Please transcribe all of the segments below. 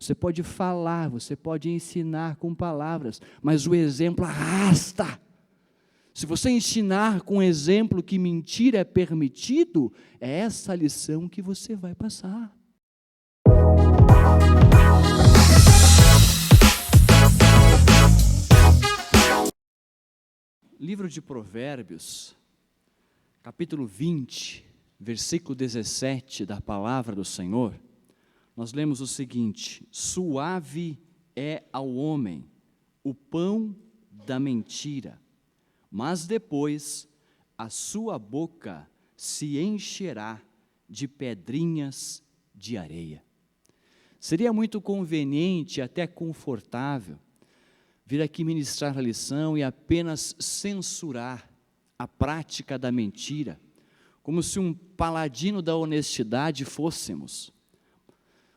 Você pode falar, você pode ensinar com palavras, mas o exemplo arrasta. Se você ensinar com exemplo que mentira é permitido, é essa a lição que você vai passar. Livro de Provérbios, capítulo 20, versículo 17 da palavra do Senhor, nós lemos o seguinte: suave é ao homem o pão da mentira, mas depois a sua boca se encherá de pedrinhas de areia. Seria muito conveniente, até confortável, vir aqui ministrar a lição e apenas censurar a prática da mentira, como se um paladino da honestidade fôssemos.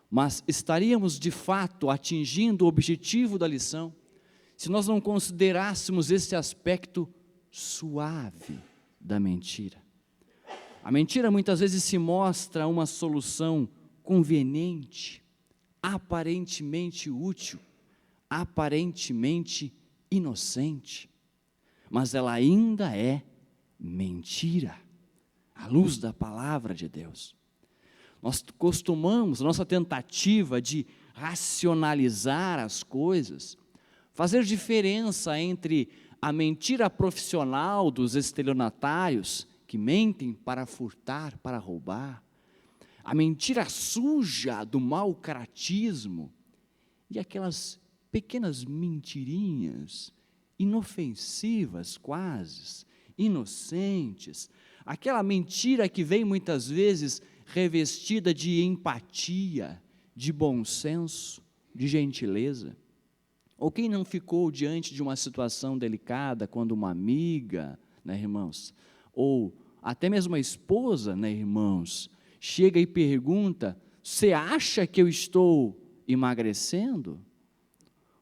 Mas estaríamos de fato atingindo o objetivo da lição, se nós não considerássemos esse aspecto suave da mentira. A mentira muitas vezes se mostra uma solução conveniente, aparentemente útil, aparentemente inocente, mas ela ainda é mentira, à luz da palavra de Deus. Nós costumamos, nossa tentativa de racionalizar as coisas, fazer diferença entre a mentira profissional dos estelionatários, que mentem para furtar, para roubar, a mentira suja do mau caratismo, e aquelas pequenas mentirinhas, inofensivas quase, inocentes, aquela mentira que vem muitas vezes revestida de empatia, de bom senso, de gentileza. Ou quem não ficou diante de uma situação delicada, quando uma amiga, né, irmãos, ou até mesmo a esposa, né, irmãos, chega e pergunta: você acha que eu estou emagrecendo?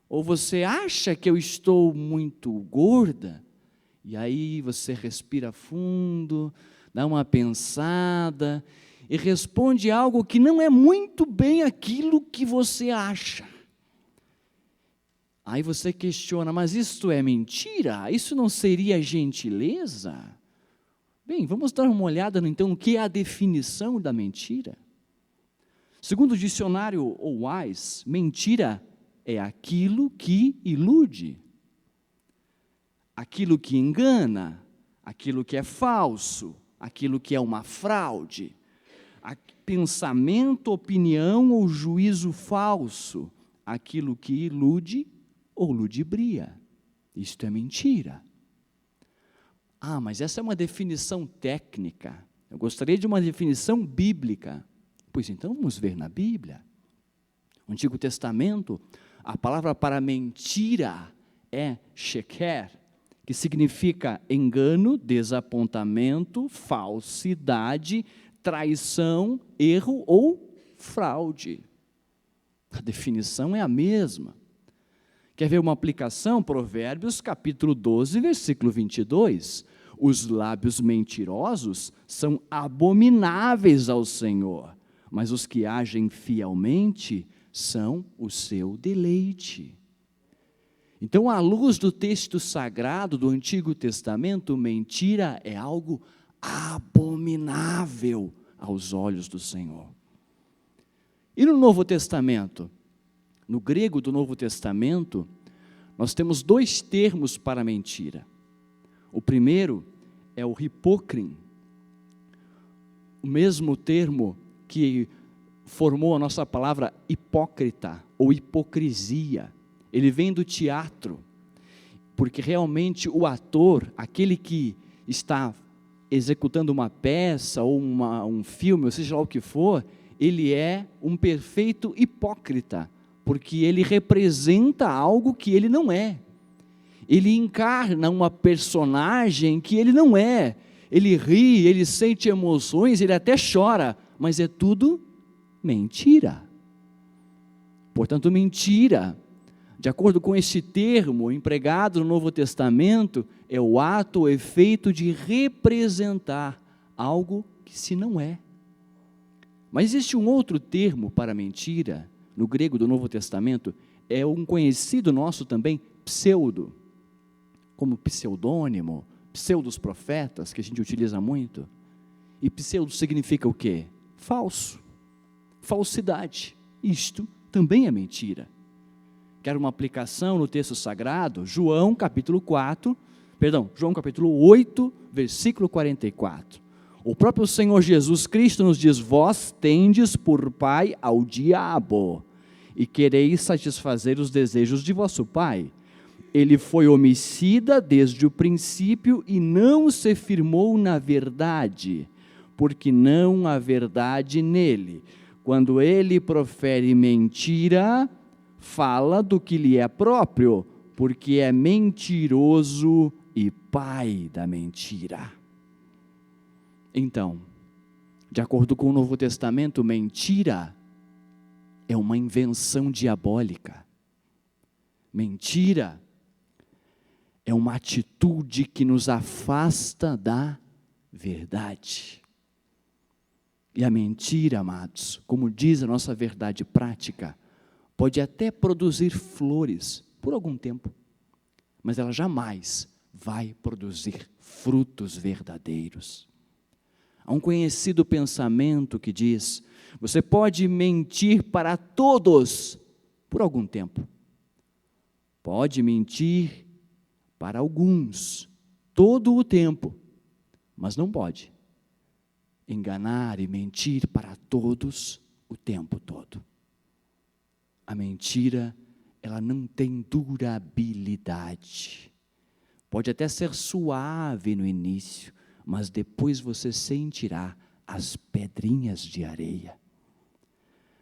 Ou você acha que eu estou muito gorda? E aí você respira fundo, dá uma pensada e responde algo que não é muito bem aquilo que você acha. Aí você questiona: mas isto é mentira? Isso não seria gentileza? Bem, vamos dar uma olhada então no que é a definição da mentira. Segundo o dicionário Wise, mentira é aquilo que ilude, aquilo que engana, aquilo que é falso, aquilo que é uma fraude, pensamento, opinião ou juízo falso, aquilo que ilude ou ludibria. Isto é mentira. Ah, mas essa é uma definição técnica. Eu gostaria de uma definição bíblica. Pois então vamos ver na Bíblia. No Antigo Testamento, a palavra para mentira é sheker, que significa engano, desapontamento, falsidade, traição, erro ou fraude. A definição é a mesma. Quer ver uma aplicação? Provérbios capítulo 12, versículo 22. Os lábios mentirosos são abomináveis ao Senhor, mas os que agem fielmente são o seu deleite. Então, à luz do texto sagrado do Antigo Testamento, mentira é algo abominável aos olhos do Senhor. E no Novo Testamento? No grego do Novo Testamento, nós temos dois termos para mentira. O primeiro é o hipócrin, o mesmo termo que formou a nossa palavra hipócrita ou hipocrisia. Ele vem do teatro, porque realmente o ator, aquele que está executando uma peça ou um filme, ou seja lá o que for, ele é um perfeito hipócrita, porque ele representa algo que ele não é. Ele encarna uma personagem que ele não é. Ele ri, ele sente emoções, ele até chora, mas é tudo mentira. Portanto, mentira, de acordo com esse termo empregado no Novo Testamento, é o ato ou efeito de representar algo que se não é. Mas existe um outro termo para mentira, no grego do Novo Testamento, é um conhecido nosso também, pseudo, como pseudônimo, pseudos profetas, que a gente utiliza muito. E pseudo significa o quê? Falso, falsidade. Isto também é mentira. Quero uma aplicação no texto sagrado, João capítulo 8, versículo 44. O próprio Senhor Jesus Cristo nos diz: vós tendes por pai ao diabo, e quereis satisfazer os desejos de vosso pai. Ele foi homicida desde o princípio e não se firmou na verdade, porque não há verdade nele. Quando ele profere mentira, fala do que lhe é próprio, porque é mentiroso e pai da mentira. Então, de acordo com o Novo Testamento, mentira é uma invenção diabólica. Mentira é uma atitude que nos afasta da verdade. E a mentira, amados, como diz a nossa verdade prática, pode até produzir flores por algum tempo, mas ela jamais vai produzir frutos verdadeiros. Há um conhecido pensamento que diz: você pode mentir para todos por algum tempo, pode mentir para alguns todo o tempo, mas não pode enganar e mentir para todos o tempo todo. A mentira, ela não tem durabilidade. Pode até ser suave no início, mas depois você sentirá as pedrinhas de areia.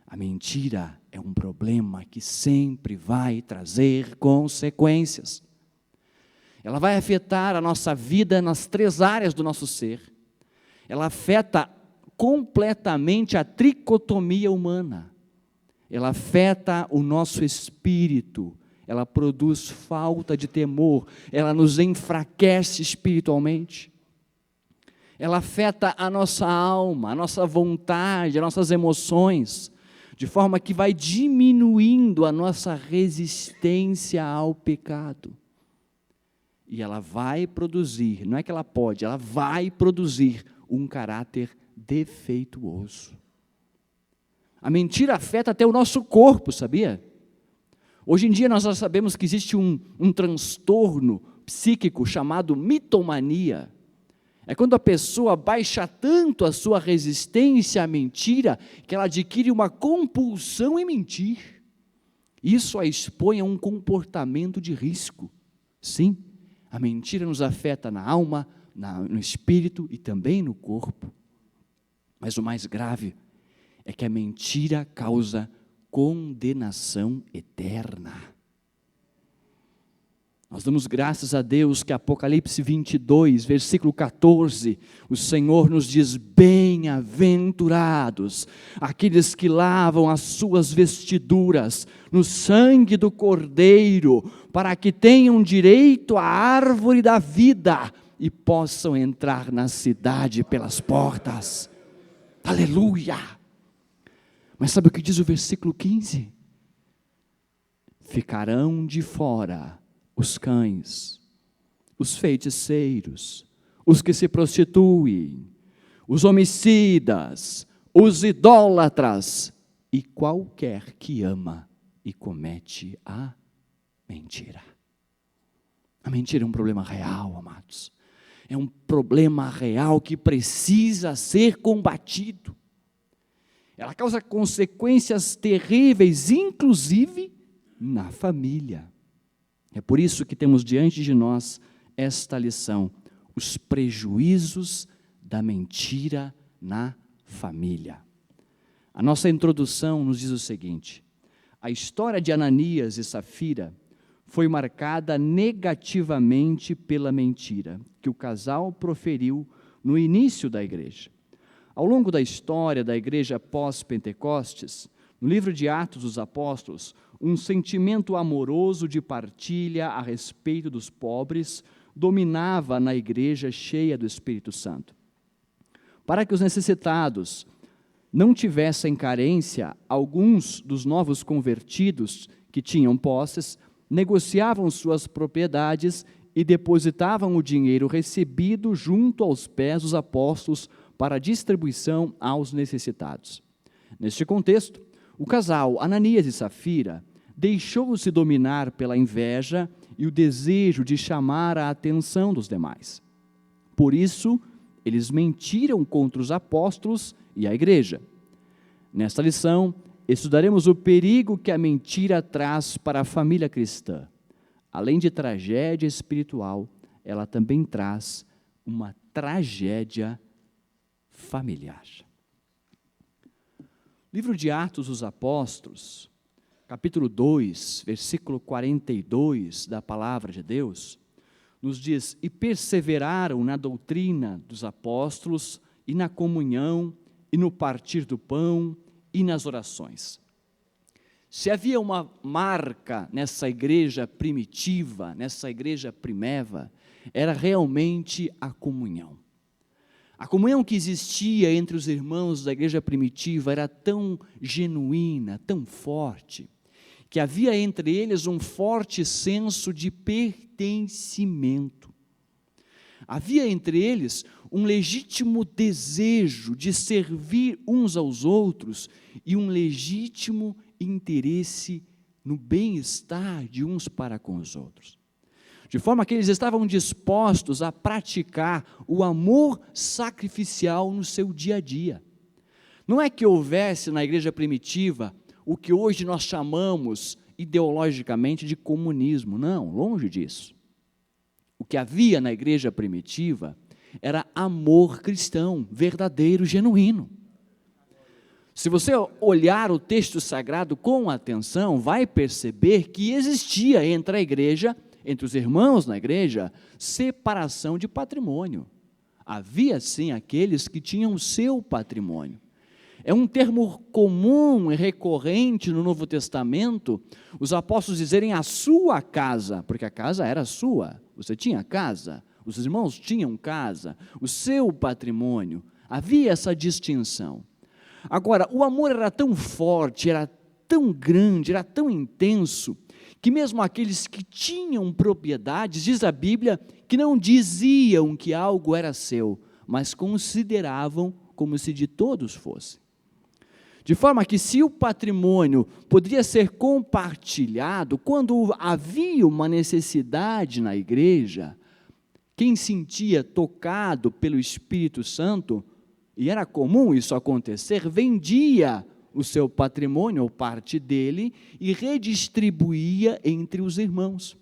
A mentira é um problema que sempre vai trazer consequências. Ela vai afetar a nossa vida nas 3 áreas do nosso ser. Ela afeta completamente a tricotomia humana. Ela afeta o nosso espírito. Ela produz falta de temor. Ela nos enfraquece espiritualmente. Ela afeta a nossa alma, a nossa vontade, as nossas emoções, de forma que vai diminuindo a nossa resistência ao pecado. E ela vai produzir, não é que ela pode, ela vai produzir um caráter defeituoso. A mentira afeta até o nosso corpo, sabia? Hoje em dia nós já sabemos que existe um transtorno psíquico chamado mitomania. É quando a pessoa baixa tanto a sua resistência à mentira, que ela adquire uma compulsão em mentir. Isso a expõe a um comportamento de risco. Sim, a mentira nos afeta na alma, no espírito e também no corpo. Mas o mais grave é que a mentira causa condenação eterna. Nós damos graças a Deus que Apocalipse 22, versículo 14, o Senhor nos diz: bem-aventurados aqueles que lavam as suas vestiduras no sangue do Cordeiro, para que tenham direito à árvore da vida e possam entrar na cidade pelas portas. Aleluia! Mas sabe o que diz o versículo 15? Ficarão de fora os cães, os feiticeiros, os que se prostituem, os homicidas, os idólatras e qualquer que ama e comete a mentira. A mentira é um problema real, amados. É um problema real que precisa ser combatido. Ela causa consequências terríveis, inclusive na família. É por isso que temos diante de nós esta lição: os prejuízos da mentira na família. A nossa introdução nos diz o seguinte: a história de Ananias e Safira foi marcada negativamente pela mentira que o casal proferiu no início da igreja. Ao longo da história da igreja pós-Pentecostes, no livro de Atos dos Apóstolos, um sentimento amoroso de partilha a respeito dos pobres dominava na igreja cheia do Espírito Santo. Para que os necessitados não tivessem carência, alguns dos novos convertidos que tinham posses negociavam suas propriedades e depositavam o dinheiro recebido junto aos pés dos apóstolos para distribuição aos necessitados. Neste contexto, o casal Ananias e Safira deixou-se dominar pela inveja e o desejo de chamar a atenção dos demais. Por isso, eles mentiram contra os apóstolos e a igreja. Nesta lição, estudaremos o perigo que a mentira traz para a família cristã. Além de tragédia espiritual, ela também traz uma tragédia familiar. Livro de Atos dos Apóstolos, capítulo 2, versículo 42 da palavra de Deus, nos diz: e perseveraram na doutrina dos apóstolos, e na comunhão, e no partir do pão, e nas orações. Se havia uma marca nessa igreja primitiva, nessa igreja primeva, era realmente a comunhão. A comunhão que existia entre os irmãos da igreja primitiva era tão genuína, tão forte, que havia entre eles um forte senso de pertencimento. Havia entre eles um legítimo desejo de servir uns aos outros e um legítimo interesse no bem-estar de uns para com os outros. De forma que eles estavam dispostos a praticar o amor sacrificial no seu dia a dia. Não é que houvesse na igreja primitiva o que hoje nós chamamos ideologicamente de comunismo, não, longe disso. O que havia na igreja primitiva era amor cristão, verdadeiro, genuíno. Se você olhar o texto sagrado com atenção, vai perceber que existia entre a igreja, entre os irmãos na igreja, separação de patrimônio. Havia sim aqueles que tinham o seu patrimônio. É um termo comum e recorrente no Novo Testamento, os apóstolos dizerem a sua casa, porque a casa era sua, você tinha casa, os irmãos tinham casa, o seu patrimônio, havia essa distinção. Agora, o amor era tão forte, era tão grande, era tão intenso, que mesmo aqueles que tinham propriedades, diz a Bíblia, que não diziam que algo era seu, mas consideravam como se de todos fosse. De forma que se o patrimônio poderia ser compartilhado, quando havia uma necessidade na igreja, quem sentia tocado pelo Espírito Santo, e era comum isso acontecer, vendia o seu patrimônio ou parte dele e redistribuía entre os irmãos.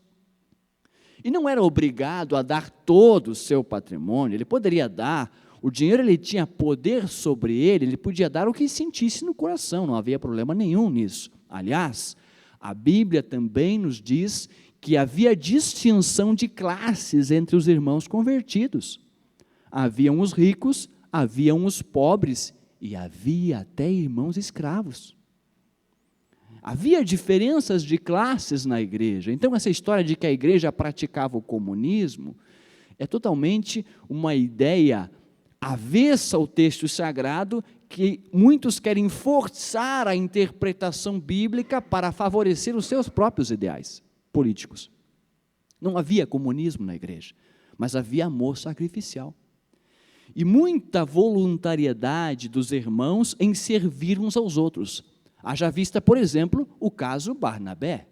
E não era obrigado a dar todo o seu patrimônio, ele poderia dar, o dinheiro ele tinha poder sobre ele podia dar o que sentisse no coração, não havia problema nenhum nisso. Aliás, a Bíblia também nos diz que havia distinção de classes entre os irmãos convertidos. Haviam os ricos, haviam os pobres e havia até irmãos escravos. Havia diferenças de classes na igreja. Então, essa história de que a igreja praticava o comunismo é totalmente uma ideia avessa ao texto sagrado, que muitos querem forçar a interpretação bíblica para favorecer os seus próprios ideais políticos. Não havia comunismo na igreja, mas havia amor sacrificial. E muita voluntariedade dos irmãos em servir uns aos outros. Haja vista, por exemplo, o caso Barnabé.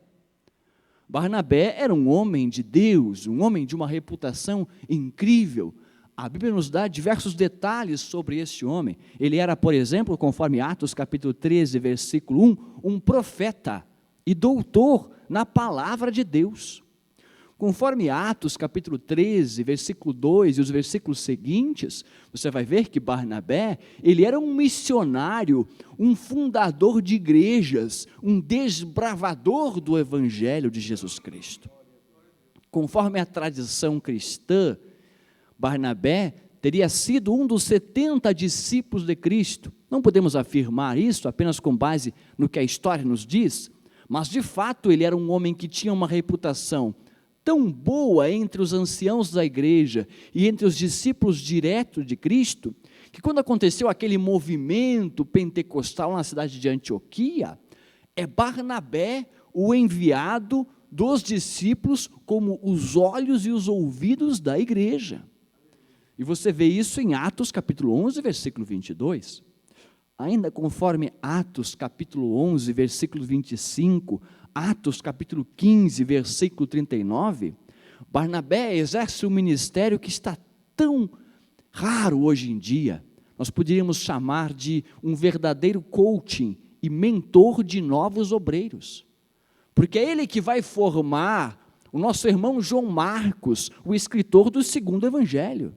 Barnabé era um homem de Deus, um homem de uma reputação incrível. A Bíblia nos dá diversos detalhes sobre esse homem. Ele era, por exemplo, conforme Atos capítulo 13, versículo 1, um profeta e doutor na palavra de Deus. Conforme Atos capítulo 13, versículo 2 e os versículos seguintes, você vai ver que Barnabé, ele era um missionário, um fundador de igrejas, um desbravador do evangelho de Jesus Cristo. Conforme a tradição cristã, Barnabé teria sido um dos 70 discípulos de Cristo. Não podemos afirmar isso apenas com base no que a história nos diz, mas de fato ele era um homem que tinha uma reputação tão boa entre os anciãos da igreja e entre os discípulos diretos de Cristo, que quando aconteceu aquele movimento pentecostal na cidade de Antioquia, é Barnabé o enviado dos discípulos como os olhos e os ouvidos da igreja. E você vê isso em Atos capítulo 11, versículo 22. Ainda conforme Atos capítulo 11, versículo 25, Atos capítulo 15, versículo 39, Barnabé exerce um ministério que está tão raro hoje em dia. Nós poderíamos chamar de um verdadeiro coaching e mentor de novos obreiros. Porque é ele que vai formar o nosso irmão João Marcos, o escritor do segundo evangelho.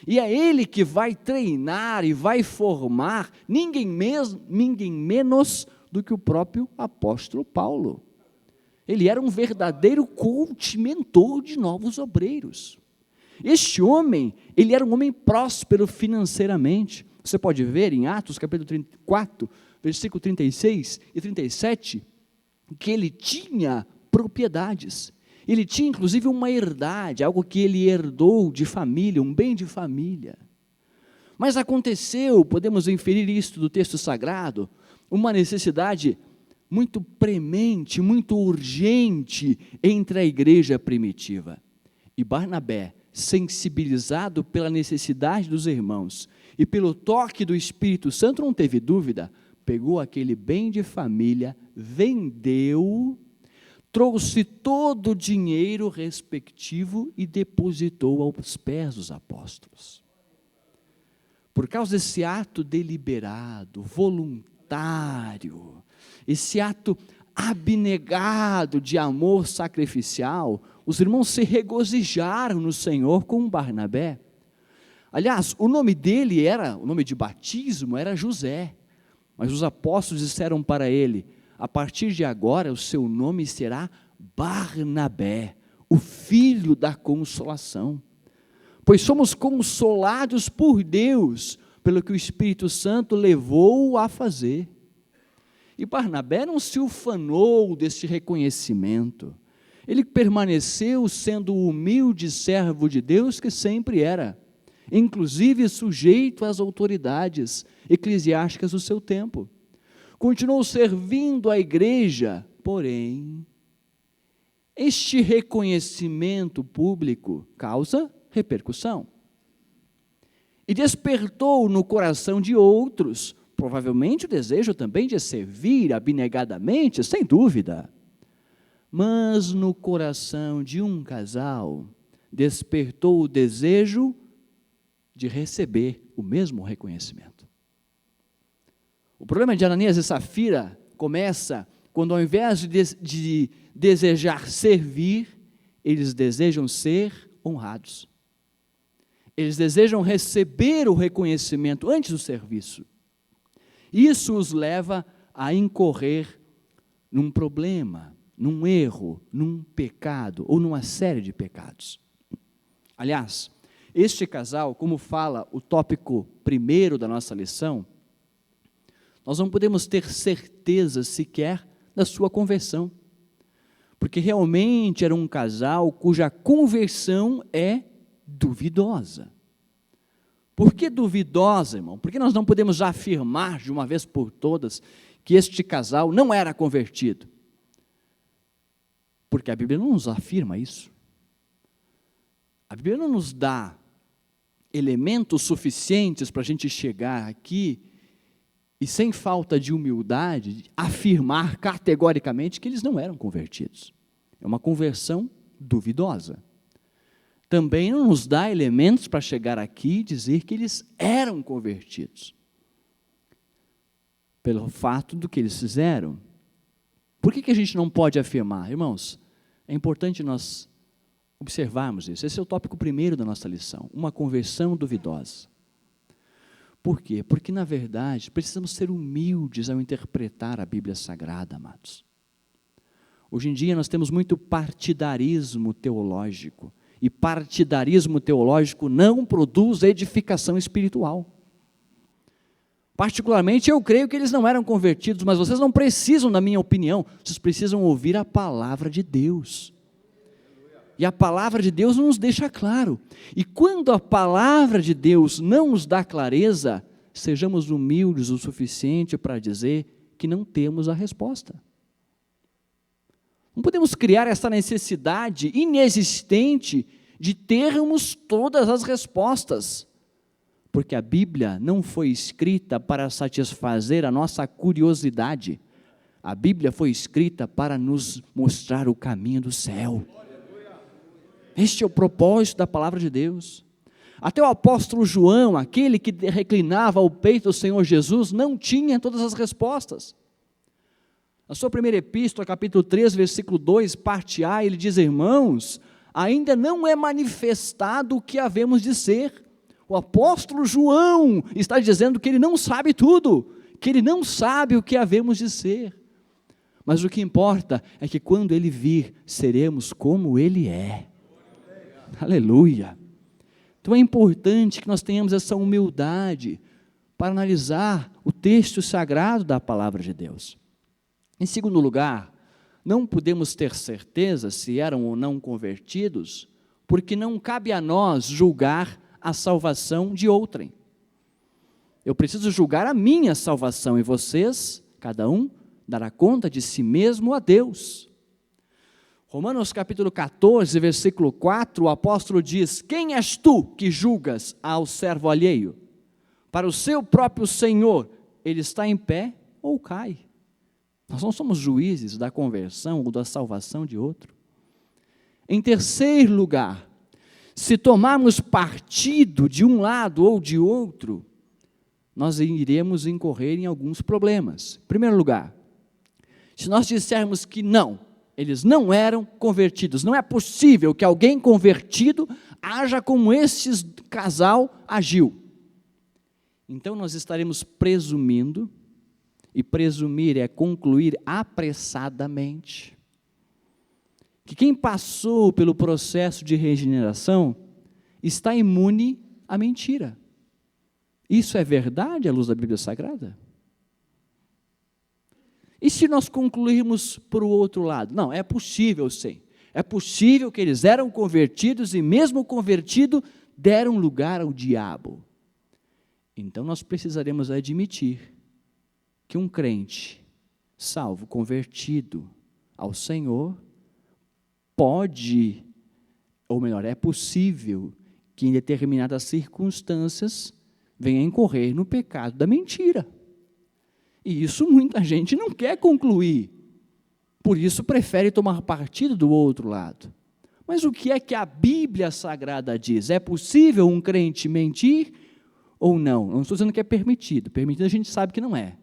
E é ele que vai treinar e vai formar ninguém menos do que o próprio apóstolo Paulo. Ele era um verdadeiro coach, mentor de novos obreiros. Este homem, ele era um homem próspero financeiramente. Você pode ver em Atos capítulo 34, versículo 36 e 37, que ele tinha propriedades. Ele tinha inclusive uma herdade, algo que ele herdou de família, um bem de família. Mas aconteceu, podemos inferir isto do texto sagrado, uma necessidade muito premente, muito urgente entre a igreja primitiva. E Barnabé, sensibilizado pela necessidade dos irmãos e pelo toque do Espírito Santo, não teve dúvida, pegou aquele bem de família, vendeu, trouxe todo o dinheiro respectivo e depositou aos pés dos apóstolos. Por causa desse ato deliberado, voluntário, esse ato abnegado de amor sacrificial, os irmãos se regozijaram no Senhor com Barnabé. Aliás, o nome dele o nome de batismo era José, mas os apóstolos disseram para ele: a partir de agora o seu nome será Barnabé, o filho da consolação, pois somos consolados por Deus, pelo que o Espírito Santo levou a fazer. E Barnabé não se ufanou desse reconhecimento, ele permaneceu sendo o humilde servo de Deus que sempre era, inclusive sujeito às autoridades eclesiásticas do seu tempo. Continuou servindo a igreja, porém, este reconhecimento público causa repercussão. E despertou no coração de outros, provavelmente o desejo também de servir abnegadamente, sem dúvida. Mas no coração de um casal, despertou o desejo de receber o mesmo reconhecimento. O problema de Ananias e Safira começa quando, ao invés de desejar servir, eles desejam ser honrados. Eles desejam receber o reconhecimento antes do serviço. Isso os leva a incorrer num problema, num erro, num pecado ou numa série de pecados. Aliás, este casal, como fala o tópico primeiro da nossa lição, nós não podemos ter certeza sequer da sua conversão, porque realmente era um casal cuja conversão é duvidosa. Por que duvidosa, irmão? Porque nós não podemos já afirmar de uma vez por todas que este casal não era convertido. Porque a Bíblia não nos afirma isso. A Bíblia não nos dá elementos suficientes para a gente chegar aqui e, sem falta de humildade, afirmar categoricamente que eles não eram convertidos. É uma conversão duvidosa. Também não nos dá elementos para chegar aqui e dizer que eles eram convertidos, pelo fato do que eles fizeram. Por que a gente não pode afirmar? Irmãos, é importante nós observarmos isso. Esse é o tópico primeiro da nossa lição, uma conversão duvidosa. Por quê? Porque, na verdade, precisamos ser humildes ao interpretar a Bíblia Sagrada, amados. Hoje em dia nós temos muito partidarismo teológico, e partidarismo teológico não produz edificação espiritual. Particularmente, eu creio que eles não eram convertidos, mas vocês não precisam da minha opinião, vocês precisam ouvir a palavra de Deus. E a palavra de Deus nos deixa claro. E quando a palavra de Deus não nos dá clareza, sejamos humildes o suficiente para dizer que não temos a resposta. Não podemos criar essa necessidade inexistente de termos todas as respostas, porque a Bíblia não foi escrita para satisfazer a nossa curiosidade. A Bíblia foi escrita para nos mostrar o caminho do céu. Este é o propósito da palavra de Deus. Até o apóstolo João, aquele que reclinava ao peito do Senhor Jesus, não tinha todas as respostas. Na sua primeira epístola, capítulo 3, versículo 2, parte A, ele diz: irmãos, ainda não é manifestado o que havemos de ser. O apóstolo João está dizendo que ele não sabe tudo, que ele não sabe o que havemos de ser. Mas o que importa é que quando ele vir, seremos como ele é. Aleluia! Então é importante que nós tenhamos essa humildade para analisar o texto sagrado da palavra de Deus. Em segundo lugar, não podemos ter certeza se eram ou não convertidos, porque não cabe a nós julgar a salvação de outrem. Eu preciso julgar a minha salvação e vocês, cada um, dará conta de si mesmo a Deus. Romanos capítulo 14, versículo 4, o apóstolo diz: quem és tu que julgas ao servo alheio? Para o seu próprio Senhor, ele está em pé ou cai. Nós não somos juízes da conversão ou da salvação de outro. Em terceiro lugar, se tomarmos partido de um lado ou de outro, nós iremos incorrer em alguns problemas. Em primeiro lugar, se nós dissermos que não, eles não eram convertidos, não é possível que alguém convertido haja como esse casal agiu. Então nós estaremos presumindo, e presumir é concluir apressadamente, que quem passou pelo processo de regeneração está imune à mentira. Isso é verdade à luz da Bíblia Sagrada? E se nós concluirmos por o outro lado? Não, é possível sim. É possível que eles eram convertidos e mesmo convertido deram lugar ao diabo. Então nós precisaremos admitir que um crente salvo, convertido ao Senhor, pode, ou melhor, é possível que em determinadas circunstâncias venha incorrer no pecado da mentira. E isso muita gente não quer concluir, por isso prefere tomar partido do outro lado. Mas o que é que a Bíblia Sagrada diz? É possível um crente mentir ou não? Não estou dizendo que é permitido, permitido a gente sabe que não é.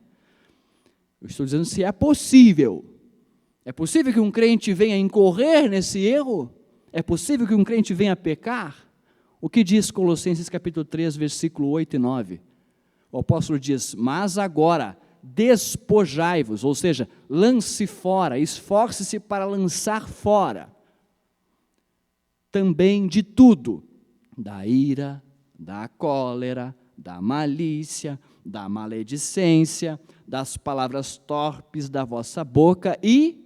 Eu estou dizendo se é possível. É possível que um crente venha incorrer nesse erro? É possível que um crente venha pecar? O que diz Colossenses capítulo 3, versículo 8 e 9? O apóstolo diz: mas agora despojai-vos, ou seja, lance fora, esforce-se para lançar fora, também de tudo, da ira, da cólera, da malícia, da maledicência, das palavras torpes da vossa boca, e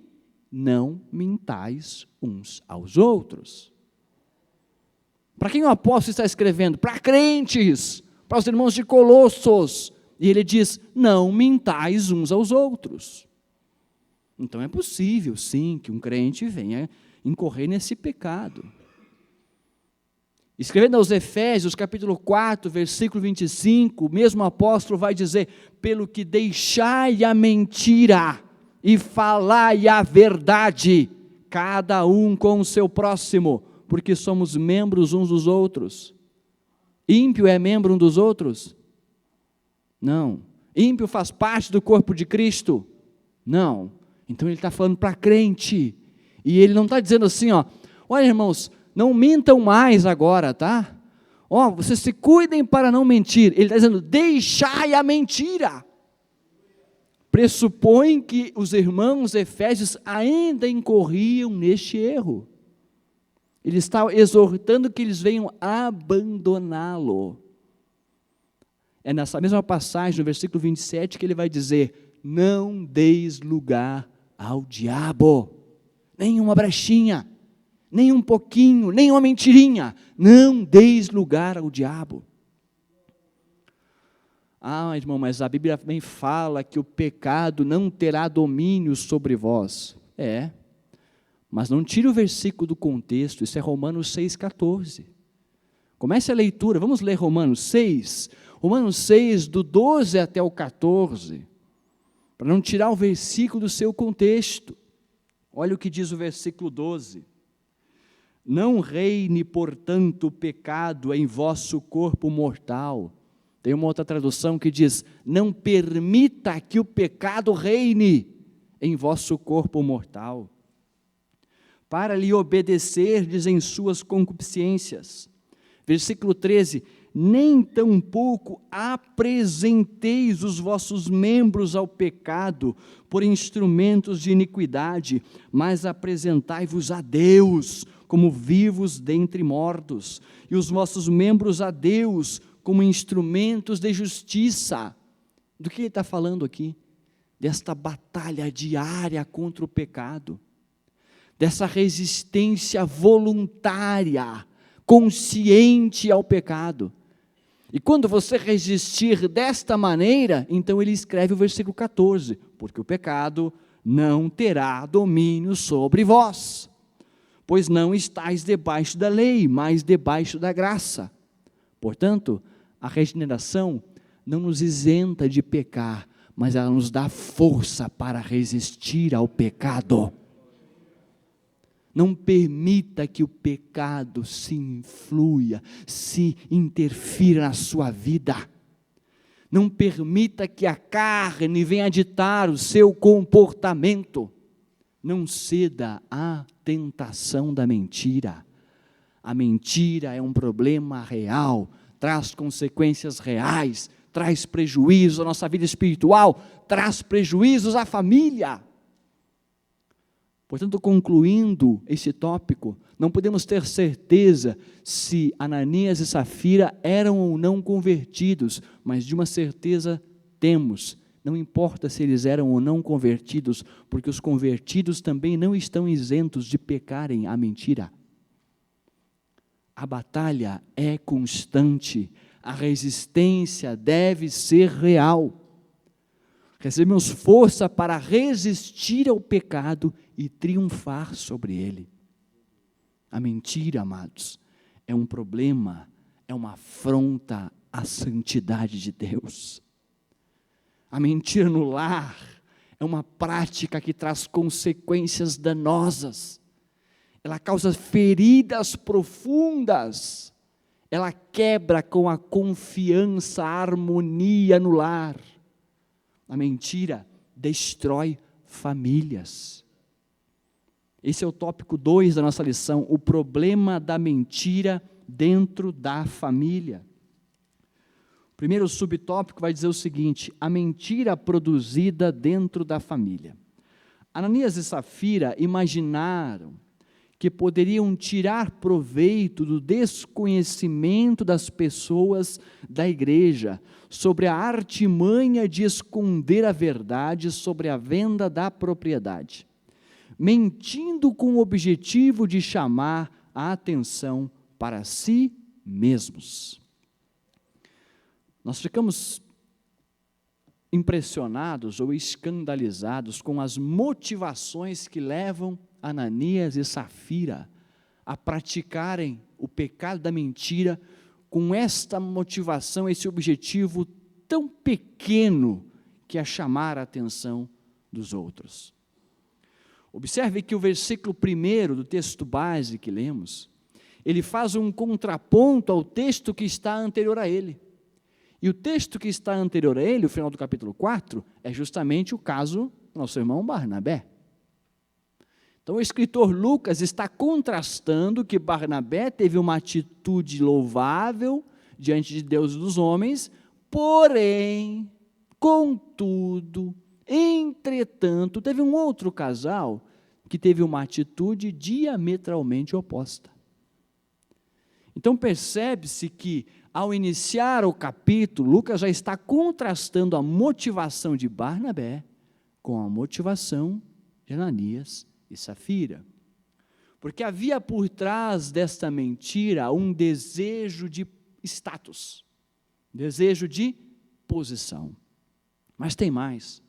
não mintais uns aos outros. Para quem o apóstolo está escrevendo? Para crentes, para os irmãos de Colossos. E ele diz: não mintais uns aos outros. Então é possível, sim, que um crente venha incorrer nesse pecado. Escrevendo aos Efésios, capítulo 4, versículo 25, o mesmo apóstolo vai dizer: pelo que deixai a mentira e falai a verdade, cada um com o seu próximo, porque somos membros uns dos outros. Ímpio é membro um dos outros? Não. Ímpio faz parte do corpo de Cristo? Não. Então ele está falando para crente, e ele não está dizendo assim, olha irmãos, não mintam mais agora, tá? Vocês se cuidem para não mentir. Ele está dizendo: deixai a mentira. Pressupõe que os irmãos efésios ainda incorriam neste erro. Ele está exortando que eles venham abandoná-lo. É nessa mesma passagem, no versículo 27, que ele vai dizer: não deis lugar ao diabo, nenhuma brechinha, nem um pouquinho, nem uma mentirinha. Não deis lugar ao diabo. Ah, irmão, mas a Bíblia também fala que o pecado não terá domínio sobre vós. Mas não tire o versículo do contexto, isso é Romanos 6,14. Comece a leitura, vamos ler Romanos 6, do 12 até o 14, para não tirar o versículo do seu contexto. Olha o que diz o versículo 12. Não reine, portanto, o pecado em vosso corpo mortal. Tem uma outra tradução que diz, não permita que o pecado reine em vosso corpo mortal, para lhe obedecerdes em suas concupiscências. Versículo 13, nem tampouco apresenteis os vossos membros ao pecado por instrumentos de iniquidade, mas apresentai-vos a Deus como vivos dentre mortos, e os vossos membros a Deus como instrumentos de justiça. Do que ele está falando aqui? Desta batalha diária contra o pecado, dessa resistência voluntária, consciente ao pecado. E quando você resistir desta maneira, então ele escreve o versículo 14, porque o pecado não terá domínio sobre vós, pois não estáis debaixo da lei, mas debaixo da graça. Portanto, a regeneração não nos isenta de pecar, mas ela nos dá força para resistir ao pecado. Não permita que o pecado se influa, se interfira na sua vida. Não permita que a carne venha ditar o seu comportamento. Não ceda à tentação da mentira. A mentira é um problema real, traz consequências reais, traz prejuízos à nossa vida espiritual, traz prejuízos à família. Portanto, concluindo esse tópico, não podemos ter certeza se Ananias e Safira eram ou não convertidos, mas de uma certeza temos, não importa se eles eram ou não convertidos, porque os convertidos também não estão isentos de pecarem a mentira. A batalha é constante, a resistência deve ser real. Recebemos força para resistir ao pecado e triunfar sobre ele. A mentira, amados, é um problema, é uma afronta à santidade de Deus. A mentira no lar é uma prática que traz consequências danosas. Ela causa feridas profundas, ela quebra com a confiança, a harmonia no lar. A mentira destrói famílias. Esse é o tópico 2 da nossa lição, o problema da mentira dentro da família. O primeiro subtópico vai dizer o seguinte, a mentira produzida dentro da família. Ananias e Safira imaginaram que poderiam tirar proveito do desconhecimento das pessoas da igreja sobre a artimanha de esconder a verdade sobre a venda da propriedade, mentindo com o objetivo de chamar a atenção para si mesmos. Nós ficamos impressionados ou escandalizados com as motivações que levam Ananias e Safira a praticarem o pecado da mentira com esta motivação, esse objetivo tão pequeno que é chamar a atenção dos outros. Observe que o versículo 1 do texto base que lemos, ele faz um contraponto ao texto que está anterior a ele. E o texto que está anterior a ele, o final do capítulo 4, é justamente o caso do nosso irmão Barnabé. Então o escritor Lucas está contrastando que Barnabé teve uma atitude louvável diante de Deus e dos homens, porém, contudo, entretanto, teve um outro casal que teve uma atitude diametralmente oposta. Então percebe-se que, ao iniciar o capítulo, Lucas já está contrastando a motivação de Barnabé com a motivação de Ananias e Safira. Porque havia por trás desta mentira um desejo de status, desejo de posição. Mas tem mais.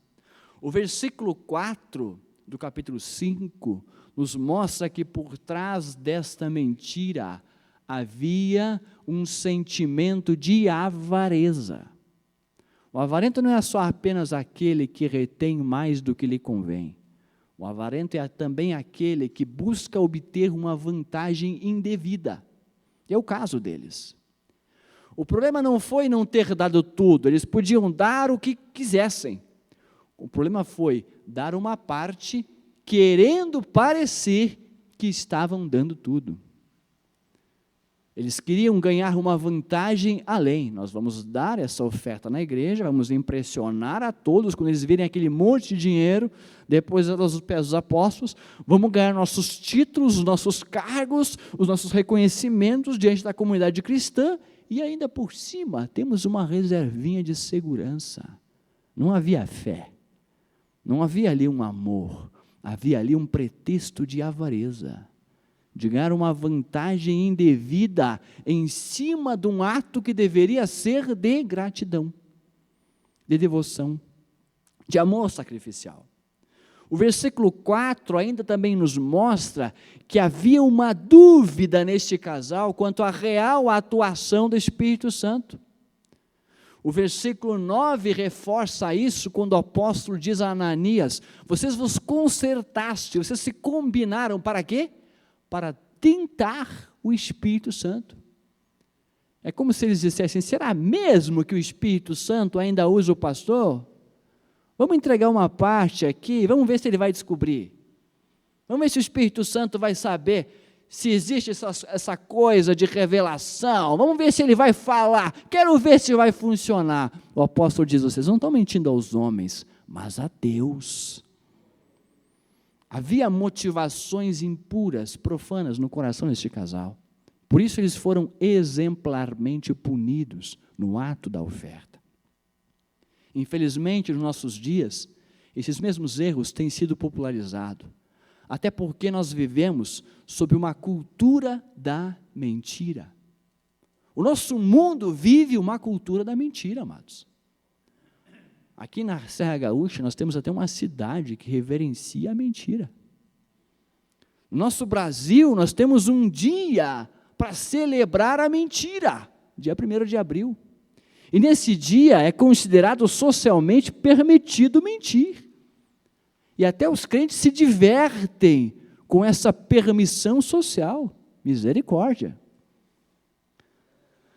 O versículo 4 do capítulo 5 nos mostra que por trás desta mentira havia um sentimento de avareza. O avarento não é só apenas aquele que retém mais do que lhe convém. O avarento é também aquele que busca obter uma vantagem indevida. É o caso deles. O problema não foi não ter dado tudo, eles podiam dar o que quisessem. O problema foi dar uma parte querendo parecer que estavam dando tudo. Eles queriam ganhar uma vantagem além. Nós vamos dar essa oferta na igreja, vamos impressionar a todos quando eles virem aquele monte de dinheiro, depois dos pés dos apóstolos, vamos ganhar nossos títulos, os nossos cargos, os nossos reconhecimentos diante da comunidade cristã, e ainda por cima temos uma reservinha de segurança. Não havia fé, não havia ali um amor, havia ali um pretexto de avareza, de ganhar uma vantagem indevida em cima de um ato que deveria ser de gratidão, de devoção, de amor sacrificial. O versículo 4 ainda também nos mostra que havia uma dúvida neste casal quanto à real atuação do Espírito Santo. O versículo 9 reforça isso quando o apóstolo diz a Ananias: vocês vos concertaste, vocês se combinaram para quê? Para tentar o Espírito Santo. É como se eles dissessem: será mesmo que o Espírito Santo ainda usa o pastor? Vamos entregar uma parte aqui, vamos ver se ele vai descobrir. Vamos ver se o Espírito Santo vai saber se existe essa coisa de revelação. Vamos ver se ele vai falar. Quero ver se vai funcionar. O apóstolo diz: vocês não estão mentindo aos homens, mas a Deus. Havia motivações impuras, profanas no coração deste casal. Por isso eles foram exemplarmente punidos no ato da oferta. Infelizmente, nos nossos dias, esses mesmos erros têm sido popularizados, até porque nós vivemos sob uma cultura da mentira. O nosso mundo vive uma cultura da mentira, amados. Aqui na Serra Gaúcha, nós temos até uma cidade que reverencia a mentira. No nosso Brasil, nós temos um dia para celebrar a mentira, dia 1º de abril. E nesse dia é considerado socialmente permitido mentir. E até os crentes se divertem com essa permissão social. Misericórdia.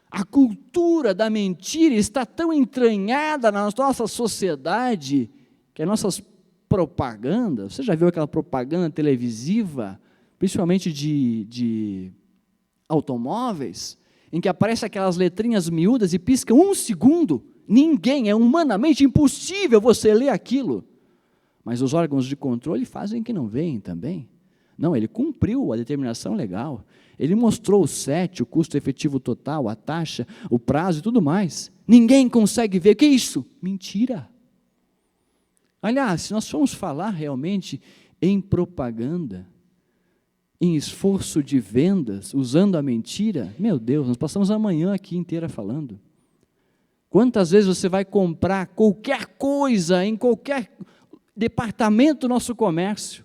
A cultura da mentira está tão entranhada na nossa sociedade que as nossas propagandas, você já viu aquela propaganda televisiva, principalmente de automóveis, em que aparecem aquelas letrinhas miúdas e pisca 1 segundo? Ninguém, é humanamente impossível você ler aquilo. Mas os órgãos de controle fazem que não veem também. Não, ele cumpriu a determinação legal. Ele mostrou o CET, o custo efetivo total, a taxa, o prazo e tudo mais. Ninguém consegue ver. O que é isso? Mentira. Aliás, se nós formos falar realmente em propaganda, em esforço de vendas, usando a mentira, meu Deus, nós passamos a manhã aqui inteira falando. Quantas vezes você vai comprar qualquer coisa em qualquer departamento do nosso comércio,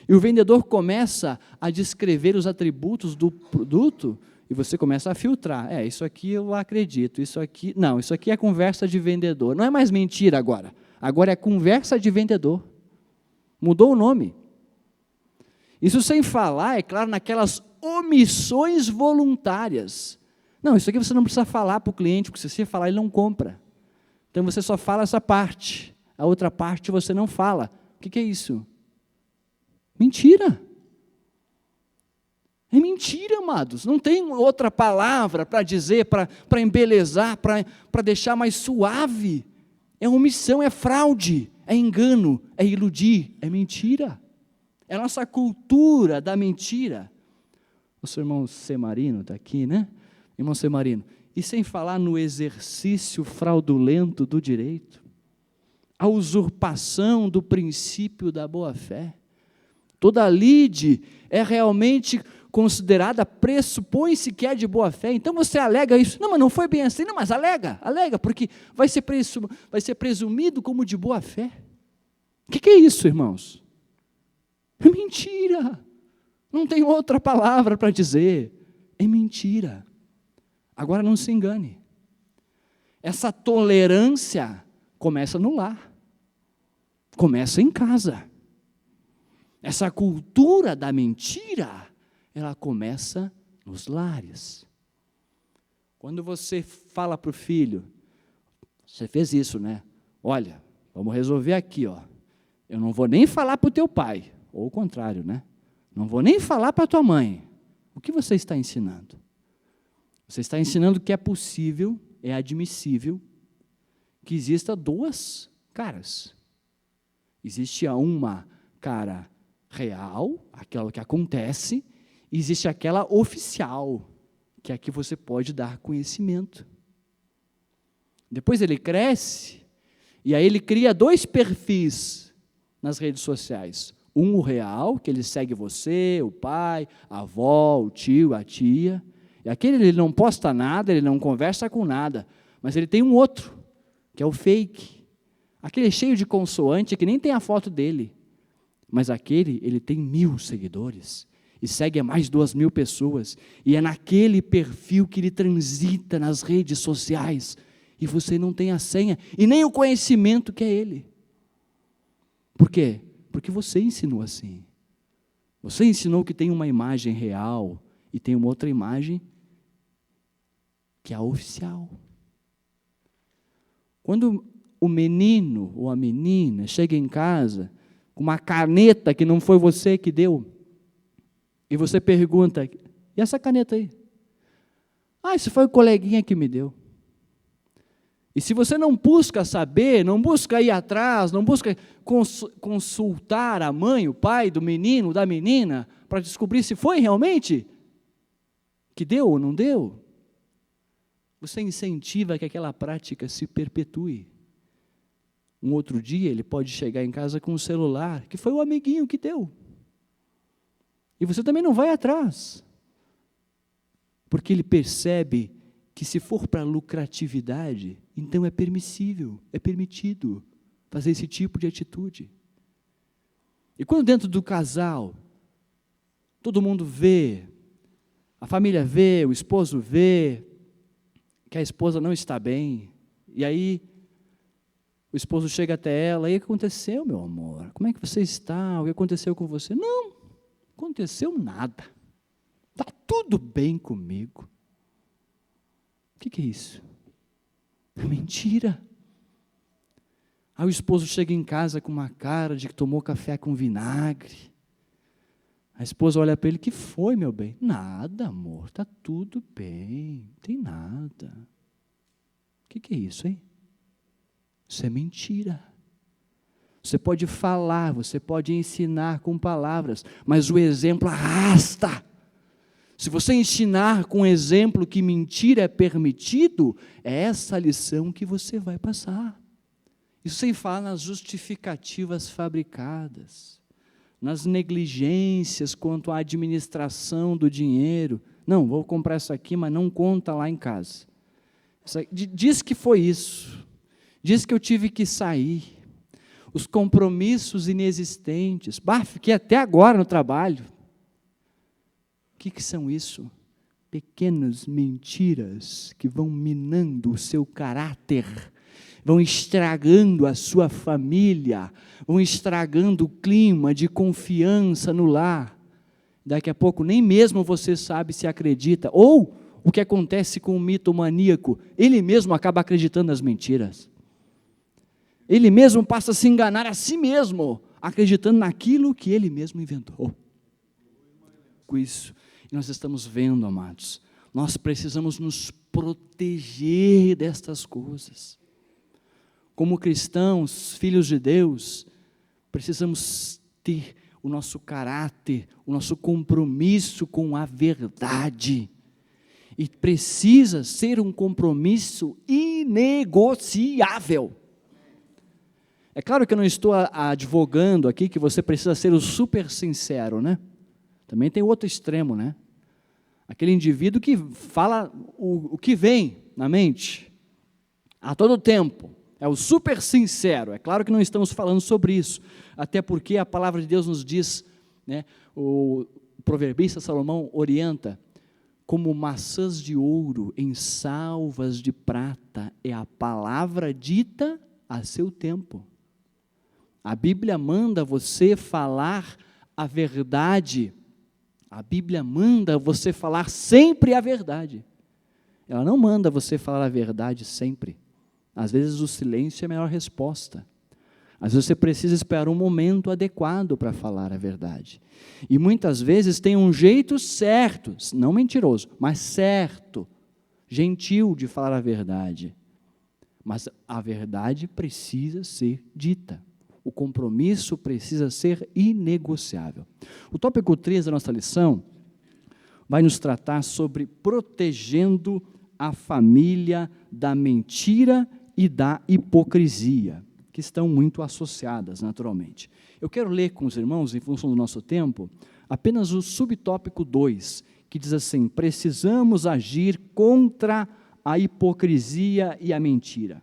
e o vendedor começa a descrever os atributos do produto, e você começa a filtrar. Isso aqui eu acredito, isso aqui... Não, isso aqui é conversa de vendedor. Não é mais mentira agora. Agora é conversa de vendedor. Mudou o nome. Isso sem falar, é claro, naquelas omissões voluntárias. Não, isso aqui você não precisa falar para o cliente, porque se você falar, ele não compra. Então você só fala essa parte. A outra parte você não fala. O que é isso? Mentira. É mentira, amados. Não tem outra palavra para dizer, para embelezar, para deixar mais suave. É omissão, é fraude, é engano, é iludir, é mentira. É a nossa cultura da mentira. O seu irmão Semarino está aqui, né? Irmão Semarino. E sem falar no exercício fraudulento do direito, a usurpação do princípio da boa-fé. Toda lide é realmente considerada, pressupõe-se que é de boa fé. Então você alega isso. Não, mas não foi bem assim. Não, mas alega, porque vai ser presumido como de boa fé. O que é isso, irmãos? É mentira. Não tem outra palavra para dizer. É mentira. Agora não se engane. Essa tolerância começa no lar. Começa em casa. Essa cultura da mentira, ela começa nos lares. Quando você fala para o filho, você fez isso, né? Olha, vamos resolver aqui, ó. Eu não vou nem falar para o teu pai, ou o contrário, né? Não vou nem falar para a tua mãe. O que você está ensinando? Você está ensinando que é possível, é admissível, que exista duas caras. Existe uma cara real, aquela que acontece, e existe aquela oficial, que é a que você pode dar conhecimento. Depois ele cresce, e aí ele cria 2 perfis nas redes sociais. Um, o real, que ele segue você, o pai, a avó, o tio, a tia. E aquele ele não posta nada, ele não conversa com nada. Mas ele tem um outro, que é o fake. Aquele cheio de consoante, que nem tem a foto dele. Mas aquele, ele tem 1000 seguidores. E segue a mais 2.000 pessoas. E é naquele perfil que ele transita nas redes sociais. E você não tem a senha, e nem o conhecimento que é ele. Por quê? Porque você ensinou assim. Você ensinou que tem uma imagem real e tem uma outra imagem que é a oficial. Quando o menino ou a menina chega em casa com uma caneta que não foi você que deu, e você pergunta, e essa caneta aí? Ah, isso foi o coleguinha que me deu. E se você não busca saber, não busca ir atrás, não busca consultar a mãe, o pai do menino, da menina, para descobrir se foi realmente que deu ou não deu, você incentiva que aquela prática se perpetue. Um outro dia ele pode chegar em casa com um celular, que foi o amiguinho que deu. E você também não vai atrás, porque ele percebe que se for para lucratividade, então é permissível, é permitido fazer esse tipo de atitude. E quando dentro do casal, todo mundo vê, a família vê, o esposo vê, que a esposa não está bem, e aí o esposo chega até ela, e o que aconteceu, meu amor? Como é que você está? O que aconteceu com você? Não aconteceu nada, está tudo bem comigo. O que é isso? É mentira. Aí o esposo chega em casa com uma cara de que tomou café com vinagre. A esposa olha para ele, que foi, meu bem? Nada, amor, está tudo bem, não tem nada. O que é isso, hein? Isso é mentira. Você pode falar, você pode ensinar com palavras, mas o exemplo arrasta. Se você ensinar com exemplo que mentira é permitido, é essa lição que você vai passar. Isso sem falar nas justificativas fabricadas, nas negligências quanto à administração do dinheiro. Não, vou comprar isso aqui, mas não conta lá em casa. Diz que foi isso, diz que eu tive que sair. Os compromissos inexistentes. Fiquei até agora no trabalho. O que são isso? Pequenas mentiras que vão minando o seu caráter, vão estragando a sua família, vão estragando o clima de confiança no lar. Daqui a pouco nem mesmo você sabe se acredita. Ou o que acontece com o mitomaníaco, ele mesmo acaba acreditando nas mentiras. Ele mesmo passa a se enganar a si mesmo, acreditando naquilo que ele mesmo inventou. Com isso, nós estamos vendo, amados, nós precisamos nos proteger destas coisas. Como cristãos, filhos de Deus, precisamos ter o nosso caráter, o nosso compromisso com a verdade. E precisa ser um compromisso inegociável. É claro que eu não estou advogando aqui que você precisa ser o super sincero, né? Também tem outro extremo, né? Aquele indivíduo que fala o que vem na mente, a todo tempo. É o super sincero. É claro que não estamos falando sobre isso, até porque a palavra de Deus nos diz, né, o proverbista Salomão orienta, como maçãs de ouro em salvas de prata é a palavra dita a seu tempo. A Bíblia manda você falar a verdade. A Bíblia manda você falar sempre a verdade. Ela não manda você falar a verdade sempre. Às vezes o silêncio é a melhor resposta. Às vezes você precisa esperar um momento adequado para falar a verdade. E muitas vezes tem um jeito certo, não mentiroso, mas certo, gentil de falar a verdade. Mas a verdade precisa ser dita. O compromisso precisa ser inegociável. O tópico 3 da nossa lição vai nos tratar sobre protegendo a família da mentira e da hipocrisia, que estão muito associadas naturalmente. Eu quero ler com os irmãos, em função do nosso tempo, apenas o subtópico 2, que diz assim: precisamos agir contra a hipocrisia e a mentira.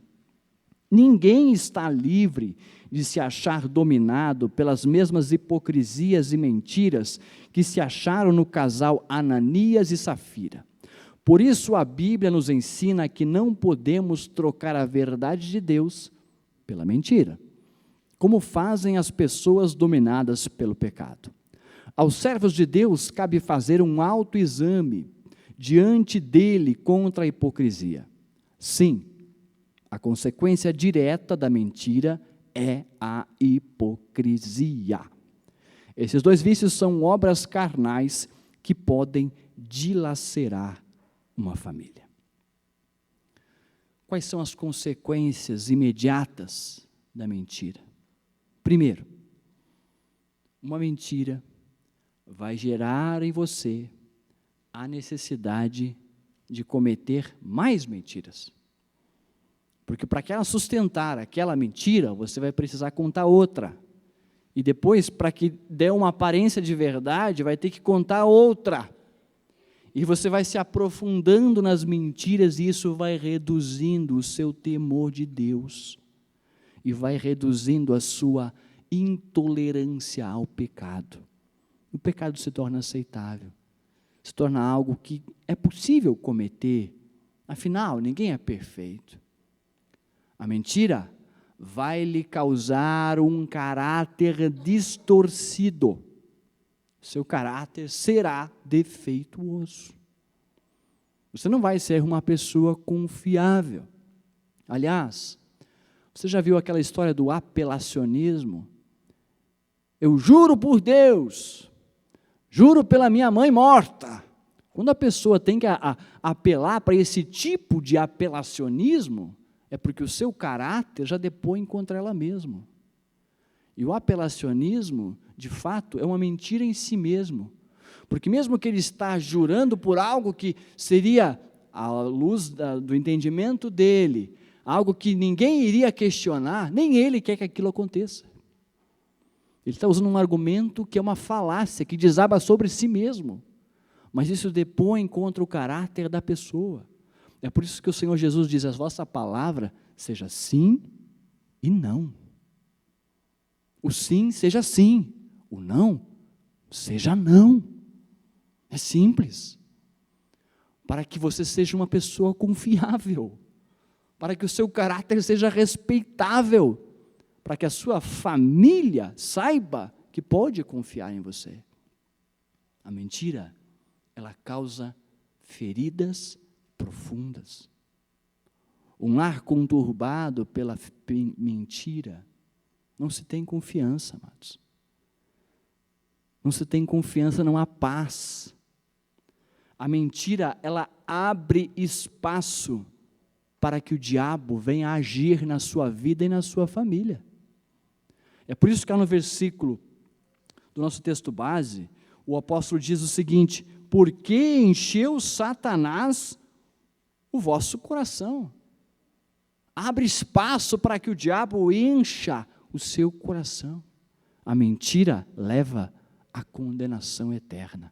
Ninguém está livre de se achar dominado pelas mesmas hipocrisias e mentiras que se acharam no casal Ananias e Safira. Por isso a Bíblia nos ensina que não podemos trocar a verdade de Deus pela mentira, como fazem as pessoas dominadas pelo pecado. Aos servos de Deus cabe fazer um autoexame diante dele contra a hipocrisia. Sim, a consequência direta da mentira é a hipocrisia. Esses dois vícios são obras carnais que podem dilacerar uma família. Quais são as consequências imediatas da mentira? Primeiro, uma mentira vai gerar em você a necessidade de cometer mais mentiras. Porque para que ela sustentar aquela mentira, você vai precisar contar outra. E depois, para que dê uma aparência de verdade, vai ter que contar outra. E você vai se aprofundando nas mentiras e isso vai reduzindo o seu temor de Deus. E vai reduzindo a sua intolerância ao pecado. O pecado se torna aceitável. Se torna algo que é possível cometer. Afinal, ninguém é perfeito. A mentira vai lhe causar um caráter distorcido. Seu caráter será defeituoso. Você não vai ser uma pessoa confiável. Aliás, você já viu aquela história do apelacionismo? Eu juro por Deus, juro pela minha mãe morta. Quando a pessoa tem que apelar para esse tipo de apelacionismo, é porque o seu caráter já depõe contra ela mesma. E o apelacionismo, de fato, é uma mentira em si mesmo. Porque mesmo que ele está jurando por algo que seria, à luz do entendimento dele, algo que ninguém iria questionar, nem ele quer que aquilo aconteça. Ele está usando um argumento que é uma falácia, que desaba sobre si mesmo. Mas isso depõe contra o caráter da pessoa. É por isso que o Senhor Jesus diz, a vossa palavra seja sim e não. O sim seja sim, o não seja não. É simples. Para que você seja uma pessoa confiável, para que o seu caráter seja respeitável, para que a sua família saiba que pode confiar em você. A mentira, ela causa feridas profundas. Um lar conturbado pela mentira, não se tem confiança, amados. Não se tem confiança, não há paz. A mentira, ela abre espaço para que o diabo venha agir na sua vida e na sua família. É por isso que no versículo do nosso texto base, o apóstolo diz o seguinte: porque encheu Satanás o vosso coração. Abre espaço para que o diabo encha o seu coração. A mentira leva à condenação eterna.